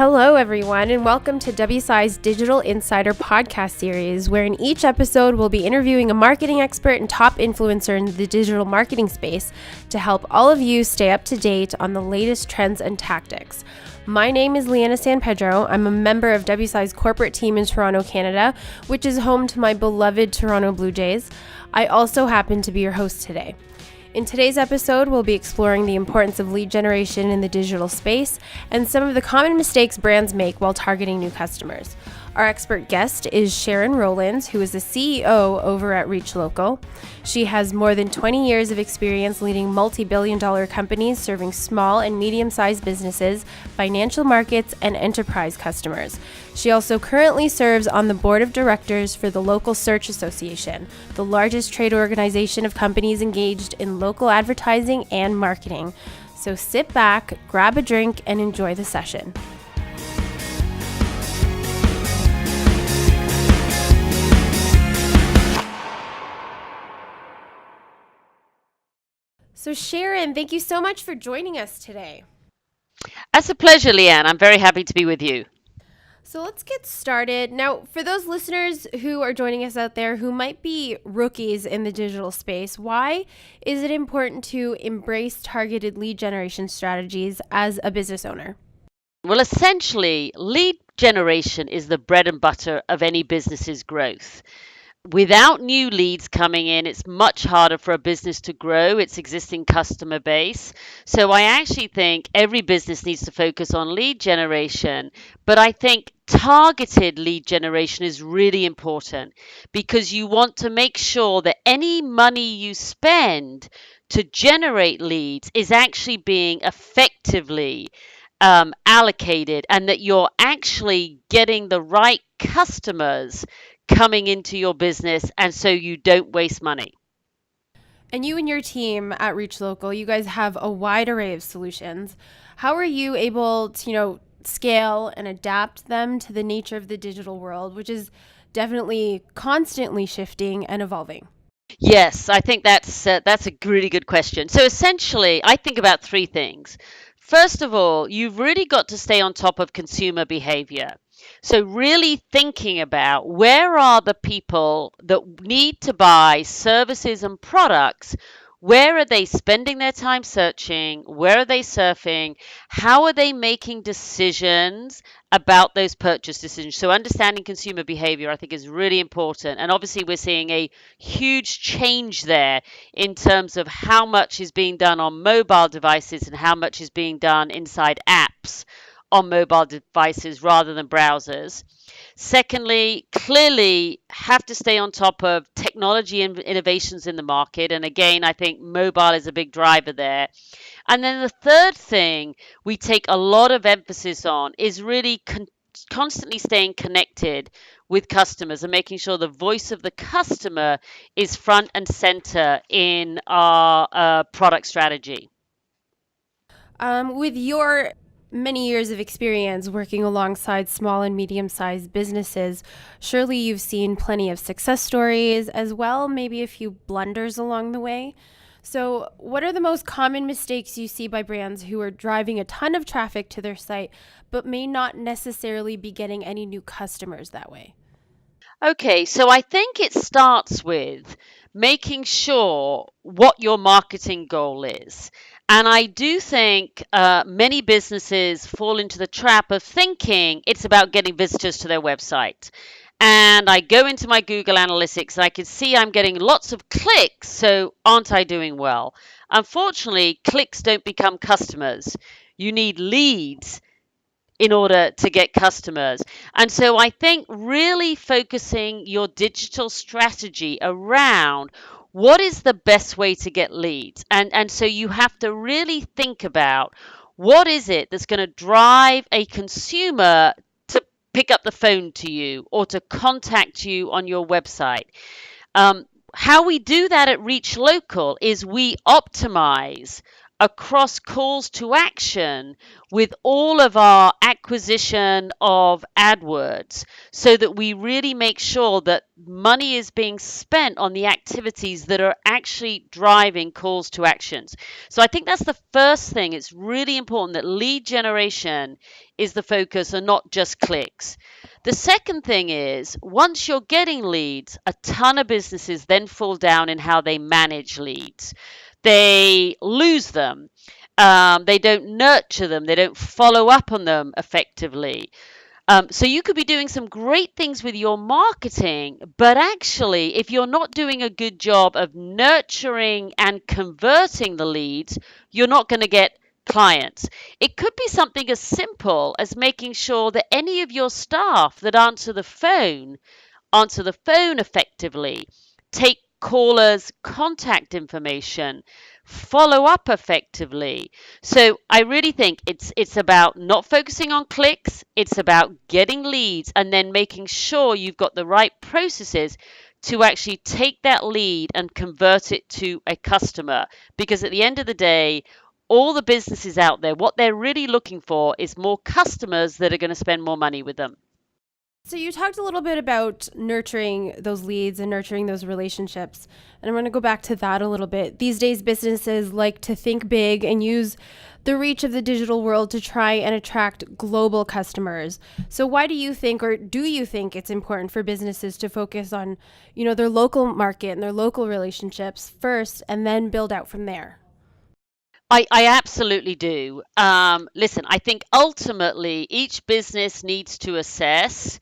Hello, everyone, and welcome to WSI's Digital Insider podcast series, where in each episode we'll be interviewing a marketing expert and top influencer in the digital marketing space to help all of you stay up to date on the latest trends and tactics. My name is Leanna San Pedro. I'm a member of WSI's corporate team in Toronto, Canada, which is home to my beloved Toronto Blue Jays. I also happen to be your host today. In today's episode, we'll be exploring the importance of lead generation in the digital space and some of the common mistakes brands make while targeting new customers. Our expert guest is Sharon Rowlands, who is the CEO over at ReachLocal. She has more than 20 years of experience leading multi-billion-dollar companies serving small and medium-sized businesses, financial markets, and enterprise customers. She also currently serves on the board of directors for the Local Search Association, the largest trade organization of companies engaged in local advertising and marketing. So sit back, grab a drink, and enjoy the session. So Sharon, thank you so much for joining us today. It's a pleasure, Leanne. I'm very happy to be with you. So let's get started. Now, for those listeners who are joining us out there who might be rookies in the digital space, why is it important to embrace targeted lead generation strategies as a business owner? Well, essentially, lead generation is the bread and butter of any business's growth. Without new leads coming in, it's much harder for a business to grow its existing customer base. So I actually think every business needs to focus on lead generation, but I think targeted lead generation is really important because you want to make sure that any money you spend to generate leads is actually being effectively allocated and that you're actually getting the right customers coming into your business, and so you don't waste money. And you and your team at ReachLocal, you guys have a wide array of solutions. How are you able to, scale and adapt them to the nature of the digital world, which is definitely constantly shifting and evolving? Yes, I think that's a really good question. So essentially, I think about three things. First of all, you've really got to stay on top of consumer behavior. So really thinking about where are the people that need to buy services and products, where are they spending their time searching, where are they surfing, how are they making decisions about those purchase decisions. So understanding consumer behavior, I think, is really important. And obviously we're seeing a huge change there in terms of how much is being done on mobile devices and how much is being done inside apps on mobile devices rather than browsers. Secondly, clearly have to stay on top of technology and innovations in the market. And again, I think mobile is a big driver there. And then the third thing we take a lot of emphasis on is really constantly staying connected with customers and making sure the voice of the customer is front and center in our product strategy. With your many years of experience working alongside small and medium-sized businesses, surely you've seen plenty of success stories as well, maybe a few blunders along the way. So what are the most common mistakes you see by brands who are driving a ton of traffic to their site, but may not necessarily be getting any new customers that way? Okay, so I think it starts with making sure what your marketing goal is. And I do think many businesses fall into the trap of thinking it's about getting visitors to their website. And I go into my Google Analytics and I can see I'm getting lots of clicks, so aren't I doing well? Unfortunately, clicks don't become customers. You need leads in order to get customers. And so I think really focusing your digital strategy around what is the best way to get leads. And so you have to really think about what is it that's going to drive a consumer to pick up the phone to you or to contact you on your website. How we do that at ReachLocal is we optimize across calls to action with all of our acquisition of AdWords so that we really make sure that money is being spent on the activities that are actually driving calls to actions. So I think that's the first thing. It's really important that lead generation is the focus and not just clicks. The second thing is once you're getting leads, a ton of businesses then fall down in how they manage leads. They lose them. They don't nurture them. They don't follow up on them effectively. So you could be doing some great things with your marketing, but actually, if you're not doing a good job of nurturing and converting the leads, you're not going to get clients. It could be something as simple as making sure that any of your staff that answer the phone effectively, take callers' contact information, follow up effectively. So I really think it's about not focusing on clicks, it's about getting leads and then making sure you've got the right processes to actually take that lead and convert it to a customer. Because at the end of the day, all the businesses out there, what they're really looking for is more customers that are going to spend more money with them. So you talked a little bit about nurturing those leads and nurturing those relationships. And I'm going to go back to that a little bit. These days, businesses like to think big and use the reach of the digital world to try and attract global customers. So why do you think, or do you think it's important for businesses to focus on, their local market and their local relationships first and then build out from there? I absolutely do. Listen, I think ultimately each business needs to assess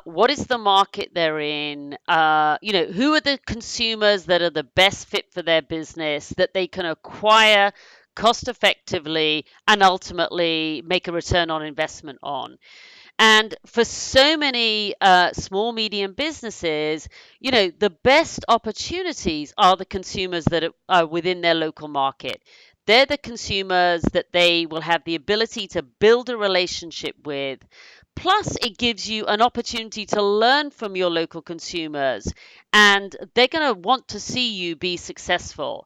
what is the market they're in, who are the consumers that are the best fit for their business that they can acquire cost effectively and ultimately make a return on investment on. And for so many small, medium businesses, the best opportunities are the consumers that are within their local market. They're the consumers that they will have the ability to build a relationship with. Plus, it gives you an opportunity to learn from your local consumers, and they're going to want to see you be successful.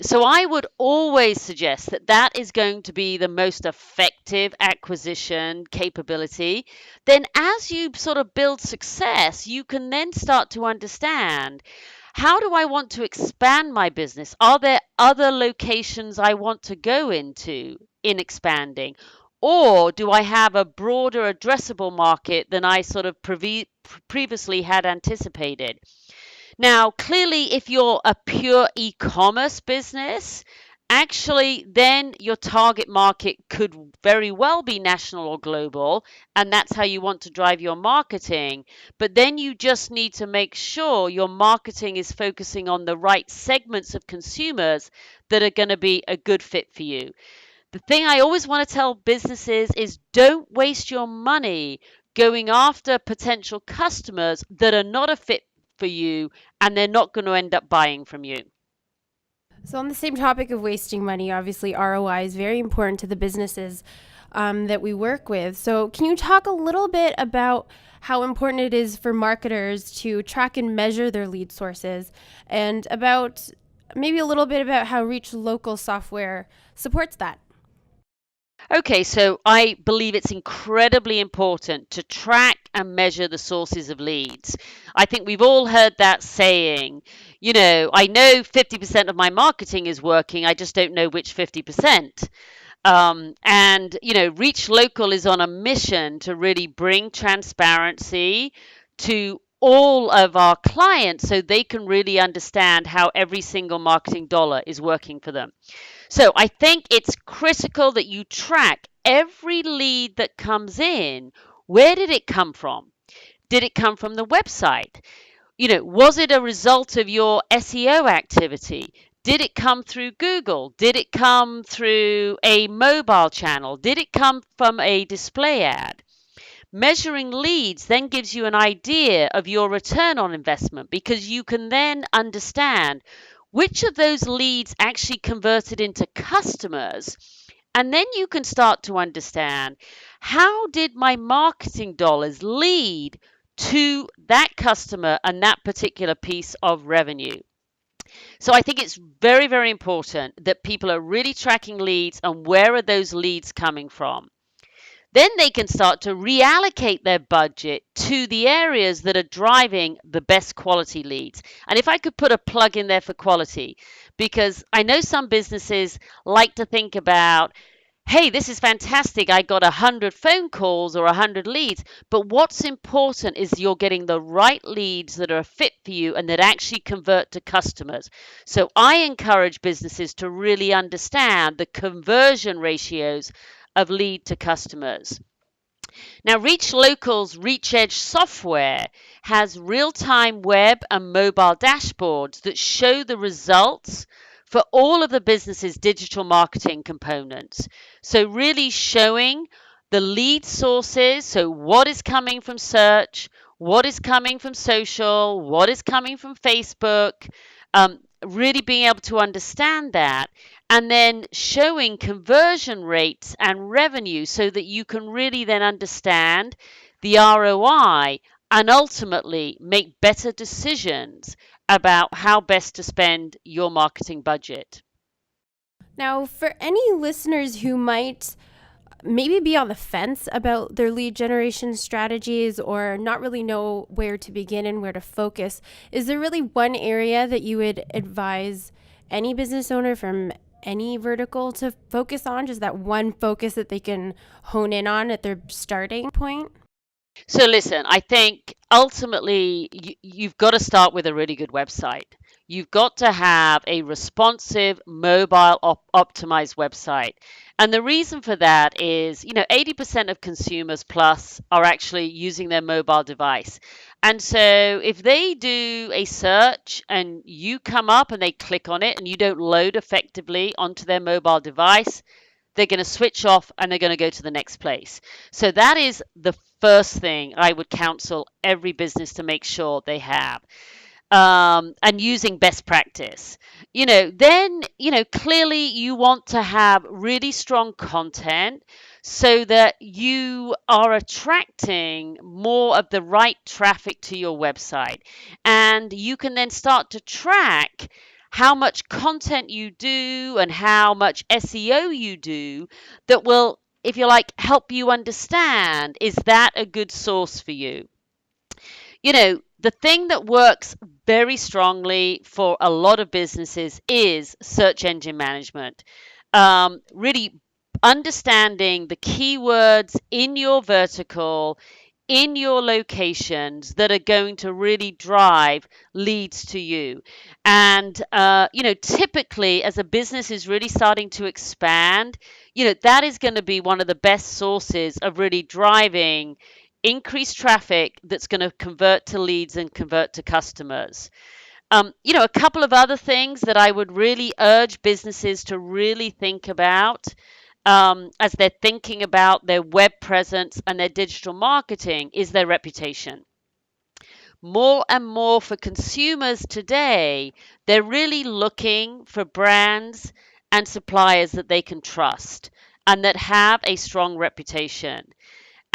So I would always suggest that that is going to be the most effective acquisition capability. Then, as you sort of build success, you can then start to understand how do I want to expand my business? Are there other locations I want to go into in expanding? Or do I have a broader addressable market than I sort of previously had anticipated? Now, clearly, if you're a pure e-commerce business, actually, then your target market could very well be national or global, and that's how you want to drive your marketing. But then you just need to make sure your marketing is focusing on the right segments of consumers that are going to be a good fit for you. The thing I always want to tell businesses is don't waste your money going after potential customers that are not a fit for you and they're not going to end up buying from you. So, on the same topic of wasting money, obviously ROI is very important to the businesses that we work with. So, can you talk a little bit about how important it is for marketers to track and measure their lead sources, and about maybe a little bit about how ReachLocal software supports that? Okay, so I believe it's incredibly important to track and measure the sources of leads. I think we've all heard that saying, I know 50% of my marketing is working, I just don't know which 50%. Reach Local is on a mission to really bring transparency to all of our clients so they can really understand how every single marketing dollar is working for them. So I think it's critical that you track every lead that comes in. Where did it come from? Did it come from the website? Was it a result of your SEO activity? Did it come through Google? Did it come through a mobile channel? Did it come from a display ad? Measuring leads then gives you an idea of your return on investment because you can then understand which of those leads actually converted into customers. And then you can start to understand how did my marketing dollars lead to that customer and that particular piece of revenue. So I think it's very, very important that people are really tracking leads and where are those leads coming from. Then they can start to reallocate their budget to the areas that are driving the best quality leads. And if I could put a plug in there for quality, because I know some businesses like to think about, hey, this is fantastic. I got 100 phone calls or 100 leads. But what's important is you're getting the right leads that are a fit for you and that actually convert to customers. So I encourage businesses to really understand the conversion ratios of lead to customers. Now, ReachLocal's ReachEdge software has real-time web and mobile dashboards that show the results for all of the business's digital marketing components. So really showing the lead sources, so what is coming from search, what is coming from social, what is coming from Facebook, really being able to understand that and then showing conversion rates and revenue so that you can really then understand the ROI and ultimately make better decisions about how best to spend your marketing budget. Now, for any listeners who might maybe be on the fence about their lead generation strategies or not really know where to begin and where to focus, is there really one area that you would advise any business owner from any vertical to focus on? Just that one focus that they can hone in on at their starting point? So listen, I think ultimately you've got to start with a really good website. You've got to have a responsive, mobile optimized website. And the reason for that is, 80% of consumers plus are actually using their mobile device. And so if they do a search and you come up and they click on it and you don't load effectively onto their mobile device, they're going to switch off and they're going to go to the next place. So that is the first thing I would counsel every business to make sure they have. And using best practice. Then, clearly you want to have really strong content so that you are attracting more of the right traffic to your website. And you can then start to track how much content you do and how much SEO you do that will, if you like, help you understand, is that a good source for you? The thing that works very strongly for a lot of businesses is search engine management. Really understanding the keywords in your vertical, in your locations that are going to really drive leads to you. And, typically as a business is really starting to expand, that is going to be one of the best sources of really driving increased traffic that's going to convert to leads and convert to customers. A couple of other things that I would really urge businesses to really think about as they're thinking about their web presence and their digital marketing is their reputation. More and more for consumers today, they're really looking for brands and suppliers that they can trust and that have a strong reputation.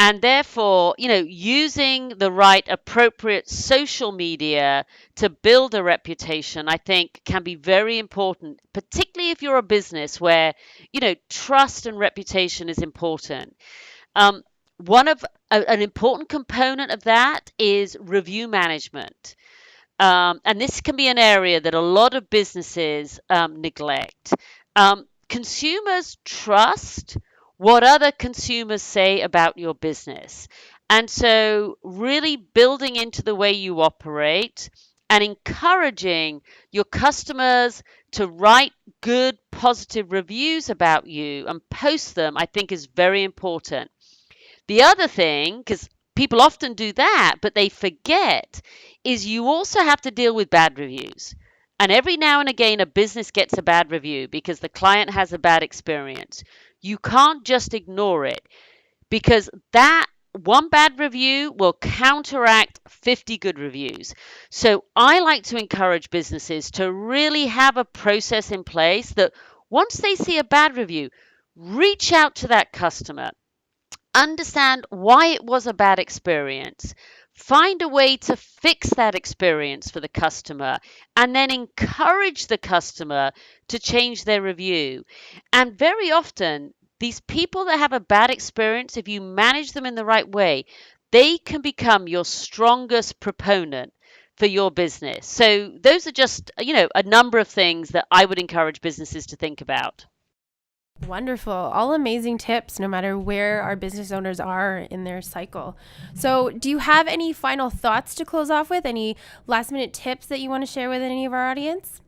And therefore, using the right appropriate social media to build a reputation, I think can be very important, particularly if you're a business where, trust and reputation is important. Um, an important component of that is review management. And this can be an area that a lot of businesses neglect. Consumers trust what other consumers say about your business. And so, really building into the way you operate and encouraging your customers to write good, positive reviews about you and post them, I think is very important. The other thing, because people often do that, but they forget, is you also have to deal with bad reviews. And every now and again, a business gets a bad review because the client has a bad experience. You can't just ignore it because that one bad review will counteract 50 good reviews. So I like to encourage businesses to really have a process in place that once they see a bad review, reach out to that customer, understand why it was a bad experience, find a way to fix that experience for the customer, and then encourage the customer to change their review. And very often, these people that have a bad experience, if you manage them in the right way, they can become your strongest proponent for your business. So those are just, a number of things that I would encourage businesses to think about. Wonderful. All amazing tips, no matter where our business owners are in their cycle. So, do you have any final thoughts to close off with? Any last minute tips that you want to share with any of our audience?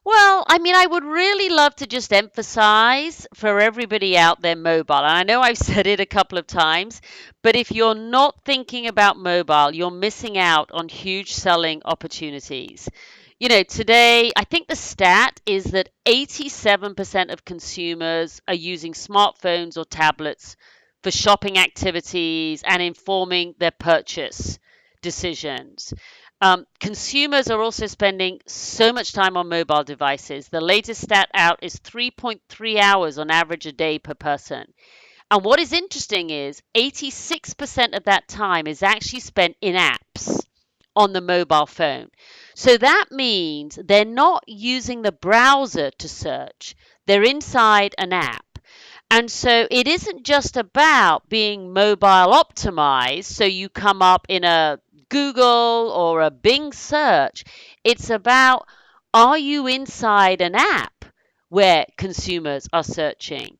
Well, I would really love to just emphasize for everybody out there mobile. And I know I've said it a couple of times, but if you're not thinking about mobile, you're missing out on huge selling opportunities. Today, I think the stat is that 87% of consumers are using smartphones or tablets for shopping activities and informing their purchase decisions. Consumers are also spending so much time on mobile devices. The latest stat out is 3.3 hours on average a day per person. And what is interesting is 86% of that time is actually spent in apps on the mobile phone. So that means they're not using the browser to search, they're inside an app. And so it isn't just about being mobile optimized, so you come up in a Google or a Bing search. It's about, are you inside an app where consumers are searching?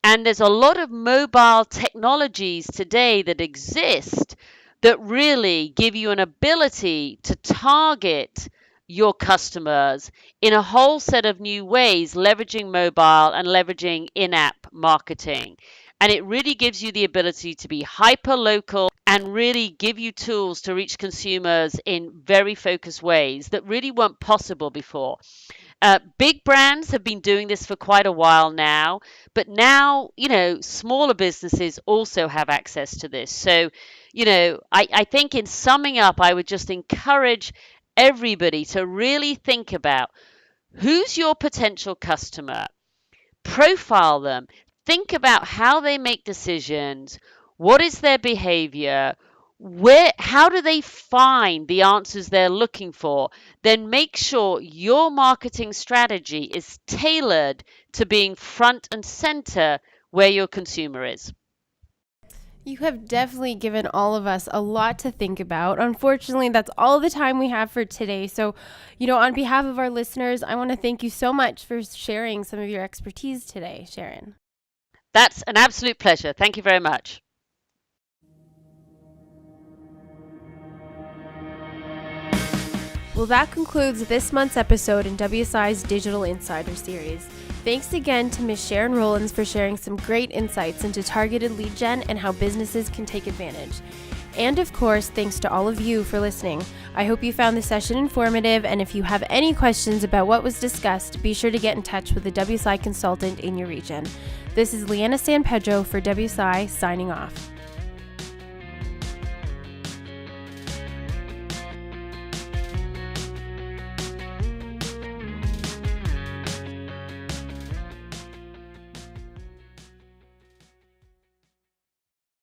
And there's a lot of mobile technologies today that exist that really give you an ability to target your customers in a whole set of new ways, leveraging mobile and leveraging in-app marketing. And it really gives you the ability to be hyper local and really give you tools to reach consumers in very focused ways that really weren't possible before. Big brands have been doing this for quite a while now, but now, smaller businesses also have access to this. So, I think in summing up, I would just encourage everybody to really think about who's your potential customer, profile them, think about how they make decisions, what is their behavior, how do they find the answers they're looking for, then make sure your marketing strategy is tailored to being front and center where your consumer is. You have definitely given all of us a lot to think about. Unfortunately, that's all the time we have for today. So, on behalf of our listeners, I want to thank you so much for sharing some of your expertise today, Sharon. That's an absolute pleasure. Thank you very much. Well, that concludes this month's episode in WSI's Digital Insider Series. Thanks again to Ms. Sharon Rowlands for sharing some great insights into targeted lead gen and how businesses can take advantage. And of course, thanks to all of you for listening. I hope you found the session informative, and if you have any questions about what was discussed, be sure to get in touch with the WSI consultant in your region. This is Leanna San Pedro for WSI, signing off.